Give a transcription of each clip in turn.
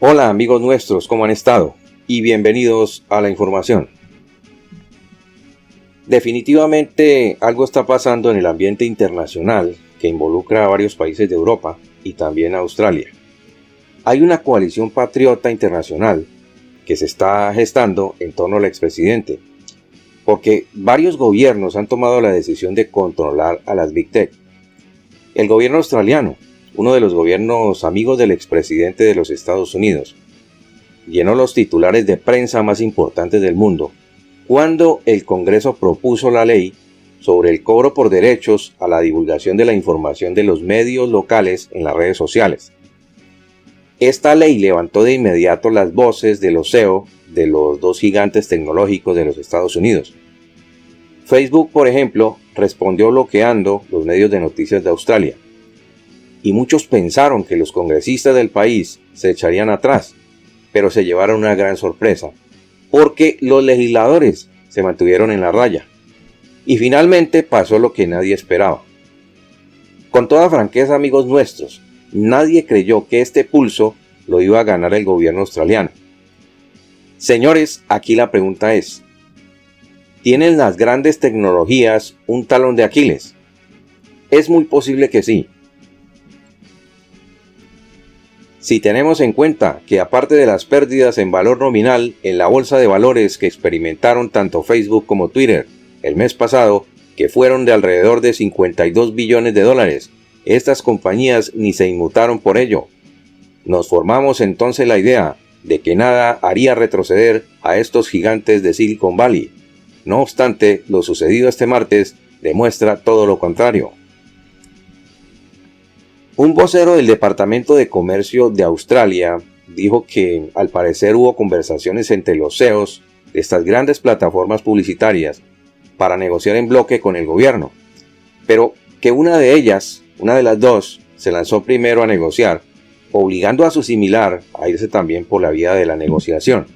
Hola amigos nuestros, ¿cómo han estado? Y bienvenidos a la información. Definitivamente algo está pasando en el ambiente internacional que involucra a varios países de Europa y también a Australia. Hay una coalición patriota internacional que se está gestando en torno al expresidente, porque varios gobiernos han tomado la decisión de controlar a las Big Tech. El gobierno australiano, uno de los gobiernos amigos del expresidente de los Estados Unidos, llenó los titulares de prensa más importantes del mundo cuando el Congreso propuso la ley sobre el cobro por derechos a la divulgación de la información de los medios locales en las redes sociales. Esta ley levantó de inmediato las voces de los CEO de los dos gigantes tecnológicos de los Estados Unidos. Facebook, por ejemplo, respondió bloqueando los medios de noticias de Australia. Y muchos pensaron que los congresistas del país se echarían atrás, pero se llevaron una gran sorpresa, porque los legisladores se mantuvieron en la raya. Y finalmente pasó lo que nadie esperaba. Con toda franqueza, amigos nuestros, nadie creyó que este pulso lo iba a ganar el gobierno australiano. Señores, aquí la pregunta es, ¿tienen las grandes tecnologías un talón de Aquiles? Es muy posible que sí. Si tenemos en cuenta que aparte de las pérdidas en valor nominal en la bolsa de valores que experimentaron tanto Facebook como Twitter el mes pasado, que fueron de alrededor de 52 billones de dólares, estas compañías ni se inmutaron por ello. Nos formamos entonces la idea de que nada haría retroceder a estos gigantes de Silicon Valley. No obstante, lo sucedido este martes demuestra todo lo contrario. Un vocero del Departamento de Comercio de Australia dijo que al parecer hubo conversaciones entre los CEOs de estas grandes plataformas publicitarias para negociar en bloque con el gobierno, pero que una de las dos, se lanzó primero a negociar, obligando a su similar a irse también por la vía de la negociación.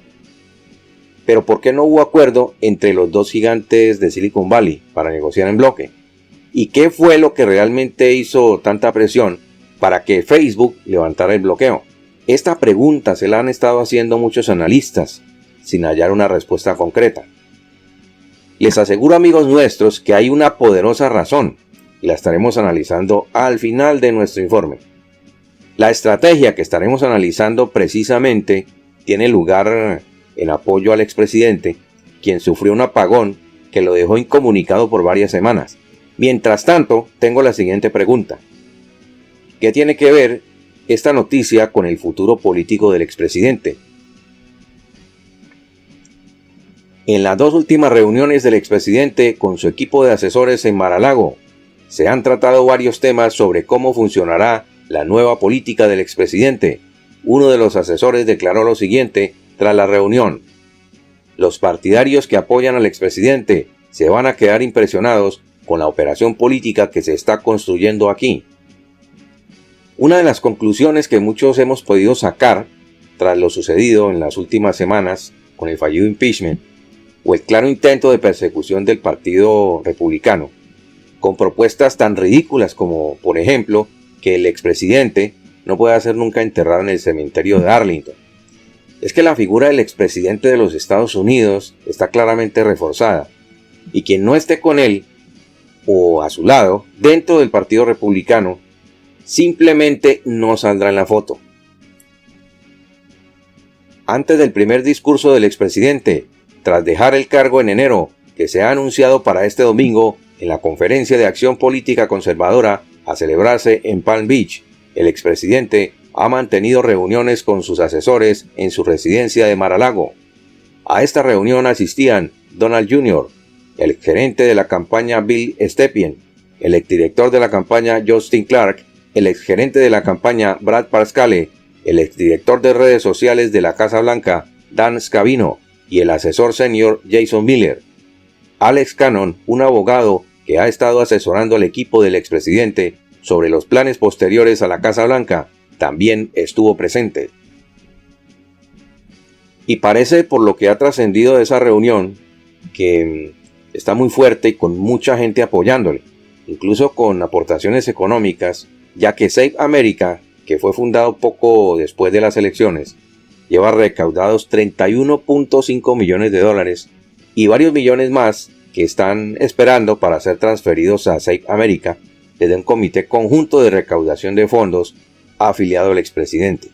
Pero ¿por qué no hubo acuerdo entre los dos gigantes de Silicon Valley para negociar en bloque? ¿Y qué fue lo que realmente hizo tanta presión para que Facebook levantara el bloqueo? Esta pregunta se la han estado haciendo muchos analistas, sin hallar una respuesta concreta. Les aseguro, amigos nuestros, que hay una poderosa razón, y la estaremos analizando al final de nuestro informe. La estrategia que estaremos analizando precisamente tiene lugar en apoyo al expresidente, quien sufrió un apagón que lo dejó incomunicado por varias semanas. Mientras tanto, tengo la siguiente pregunta. ¿Qué tiene que ver esta noticia con el futuro político del expresidente? En las dos últimas reuniones del expresidente con su equipo de asesores en Mar-a-Lago, se han tratado varios temas sobre cómo funcionará la nueva política del expresidente. Uno de los asesores declaró lo siguiente tras la reunión: los partidarios que apoyan al expresidente se van a quedar impresionados con la operación política que se está construyendo aquí. Una de las conclusiones que muchos hemos podido sacar tras lo sucedido en las últimas semanas con el fallido impeachment o el claro intento de persecución del Partido Republicano, con propuestas tan ridículas como, por ejemplo, que el expresidente no pueda ser nunca enterrado en el cementerio de Arlington, es que la figura del expresidente de los Estados Unidos está claramente reforzada, y quien no esté con él o a su lado dentro del Partido Republicano simplemente no saldrá en la foto. Antes del primer discurso del expresidente, tras dejar el cargo en enero, que se ha anunciado para este domingo en la Conferencia de Acción Política Conservadora a celebrarse en Palm Beach, el expresidente ha mantenido reuniones con sus asesores en su residencia de Mar-a-Lago. A esta reunión asistían Donald Jr., el exgerente de la campaña Bill Stepien, el exdirector de la campaña Justin Clark, el exgerente de la campaña Brad Parscale, el exdirector de redes sociales de la Casa Blanca Dan Scavino y el asesor senior Jason Miller. Alex Cannon, un abogado que ha estado asesorando al equipo del expresidente sobre los planes posteriores a la Casa Blanca, también estuvo presente. Y parece, por lo que ha trascendido de esa reunión, que está muy fuerte y con mucha gente apoyándole, incluso con aportaciones económicas, ya que Save America, que fue fundado poco después de las elecciones, lleva recaudados 31.5 millones de dólares y varios millones más que están esperando para ser transferidos a Save America desde un comité conjunto de recaudación de fondos afiliado al expresidente.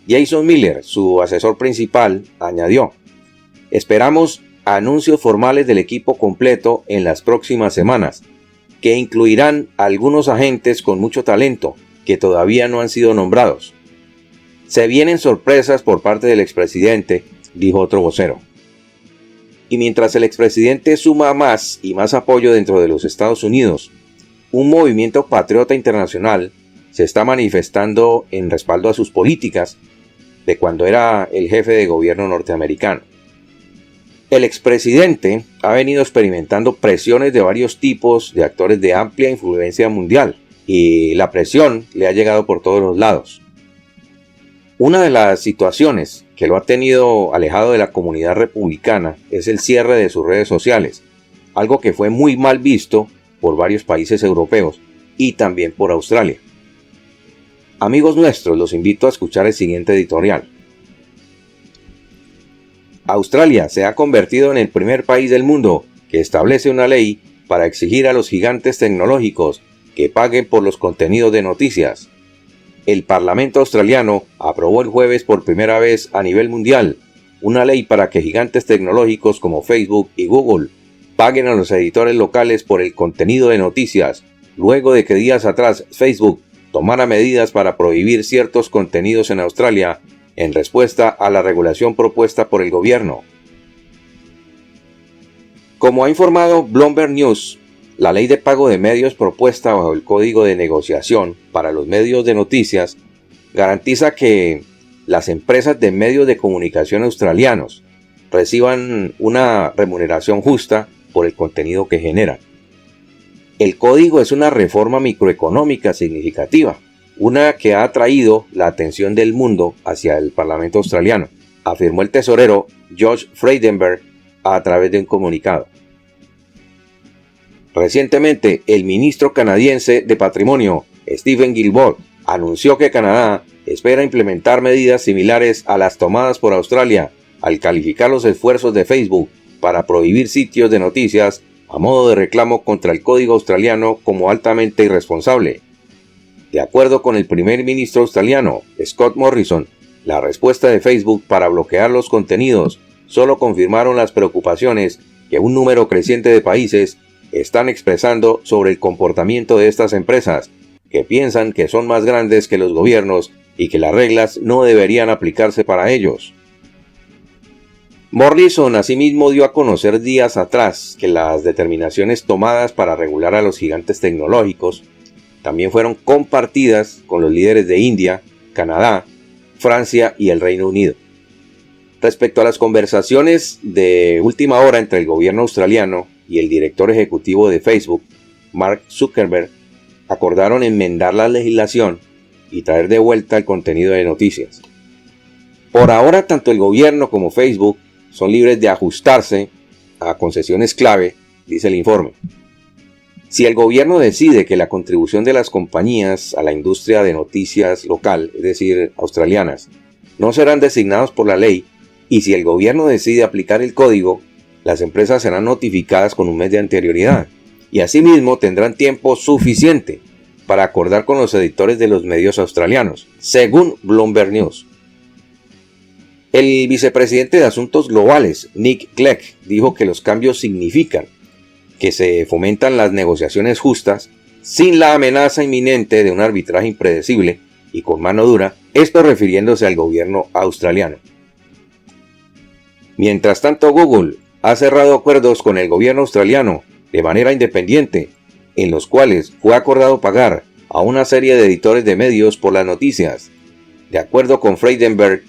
Jason Miller, su asesor principal, añadió: esperamos anuncios formales del equipo completo en las próximas semanas, que incluirán algunos agentes con mucho talento que todavía no han sido nombrados. Se vienen sorpresas por parte del expresidente, dijo otro vocero. Y mientras el expresidente suma más y más apoyo dentro de los Estados Unidos, un movimiento patriota internacional se está manifestando en respaldo a sus políticas de cuando era el jefe de gobierno norteamericano. El expresidente ha venido experimentando presiones de varios tipos de actores de amplia influencia mundial, y la presión le ha llegado por todos los lados. Una de las situaciones que lo ha tenido alejado de la comunidad republicana es el cierre de sus redes sociales, algo que fue muy mal visto por varios países europeos y también por Australia. Amigos nuestros, los invito a escuchar el siguiente editorial. Australia se ha convertido en el primer país del mundo que establece una ley para exigir a los gigantes tecnológicos que paguen por los contenidos de noticias. El Parlamento australiano aprobó el jueves por primera vez a nivel mundial una ley para que gigantes tecnológicos como Facebook y Google paguen a los editores locales por el contenido de noticias, luego de que días atrás Facebook tomara medidas para prohibir ciertos contenidos en Australia en respuesta a la regulación propuesta por el gobierno. Como ha informado Bloomberg News, la ley de pago de medios propuesta bajo el Código de Negociación para los medios de noticias garantiza que las empresas de medios de comunicación australianos reciban una remuneración justa por el contenido que generan. El código es una reforma microeconómica significativa, una que ha atraído la atención del mundo hacia el Parlamento australiano, afirmó el tesorero Josh Frydenberg a través de un comunicado. Recientemente, el ministro canadiense de Patrimonio, Stephen Guilbeault, anunció que Canadá espera implementar medidas similares a las tomadas por Australia al calificar los esfuerzos de Facebook para prohibir sitios de noticias a modo de reclamo contra el código australiano como altamente irresponsable. De acuerdo con el primer ministro australiano, Scott Morrison, la respuesta de Facebook para bloquear los contenidos solo confirmaron las preocupaciones que un número creciente de países están expresando sobre el comportamiento de estas empresas, que piensan que son más grandes que los gobiernos y que las reglas no deberían aplicarse para ellos. Morrison asimismo dio a conocer días atrás que las determinaciones tomadas para regular a los gigantes tecnológicos también fueron compartidas con los líderes de India, Canadá, Francia y el Reino Unido. Respecto a las conversaciones de última hora entre el gobierno australiano y el director ejecutivo de Facebook, Mark Zuckerberg, acordaron enmendar la legislación y traer de vuelta el contenido de noticias. Por ahora, tanto el gobierno como Facebook son libres de ajustarse a concesiones clave, dice el informe. Si el gobierno decide que la contribución de las compañías a la industria de noticias local, es decir, australianas, no serán designados por la ley, y si el gobierno decide aplicar el código, las empresas serán notificadas con un mes de anterioridad, y asimismo tendrán tiempo suficiente para acordar con los editores de los medios australianos, según Bloomberg News. El vicepresidente de Asuntos Globales, Nick Clegg, dijo que los cambios significan que se fomentan las negociaciones justas sin la amenaza inminente de un arbitraje impredecible y con mano dura, esto refiriéndose al gobierno australiano. Mientras tanto, Google ha cerrado acuerdos con el gobierno australiano de manera independiente, en los cuales fue acordado pagar a una serie de editores de medios por las noticias. De acuerdo con Frydenberg,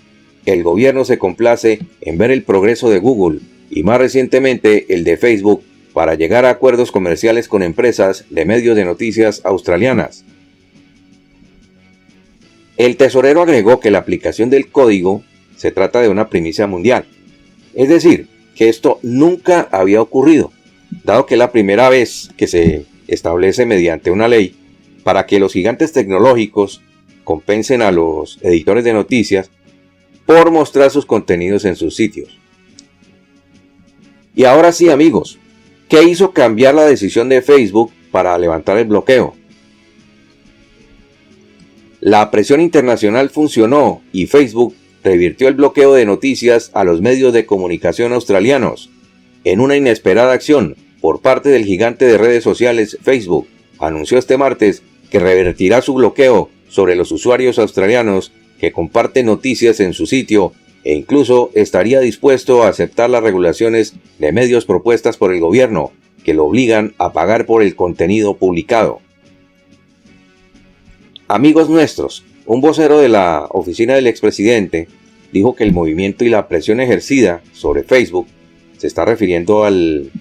el gobierno se complace en ver el progreso de Google y más recientemente el de Facebook para llegar a acuerdos comerciales con empresas de medios de noticias australianas. El tesorero agregó que la aplicación del código se trata de una primicia mundial, es decir, que esto nunca había ocurrido, dado que es la primera vez que se establece mediante una ley para que los gigantes tecnológicos compensen a los editores de noticias por mostrar sus contenidos en sus sitios. Y ahora sí, amigos, ¿qué hizo cambiar la decisión de Facebook para levantar el bloqueo? La presión internacional funcionó y Facebook revirtió el bloqueo de noticias a los medios de comunicación australianos. En una inesperada acción por parte del gigante de redes sociales Facebook, anunció este martes que revertirá su bloqueo sobre los usuarios australianos que comparten noticias en su sitio e incluso estaría dispuesto a aceptar las regulaciones de medios propuestas por el gobierno que lo obligan a pagar por el contenido publicado. Amigos nuestros, un vocero de la oficina del expresidente dijo que el movimiento y la presión ejercida sobre Facebook, se está refiriendo al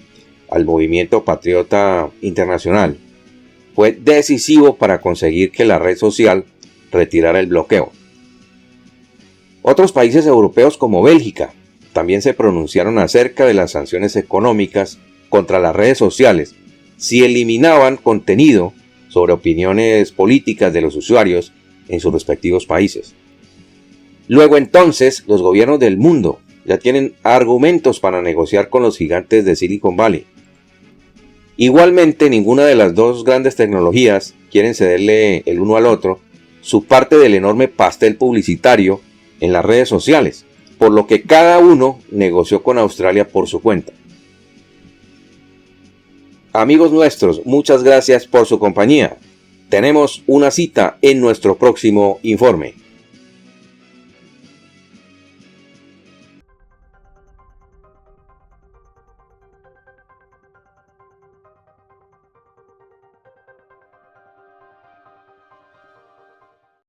movimiento patriota internacional, fue decisivo para conseguir que la red social retirara el bloqueo. Otros países europeos como Bélgica también se pronunciaron acerca de las sanciones económicas contra las redes sociales si eliminaban contenido sobre opiniones políticas de los usuarios en sus respectivos países. Luego entonces, los gobiernos del mundo ya tienen argumentos para negociar con los gigantes de Silicon Valley. Igualmente, ninguna de las dos grandes tecnologías quieren cederle el uno al otro su parte del enorme pastel publicitario en las redes sociales, por lo que cada uno negoció con Australia por su cuenta. Amigos nuestros, muchas gracias por su compañía. Tenemos una cita en nuestro próximo informe.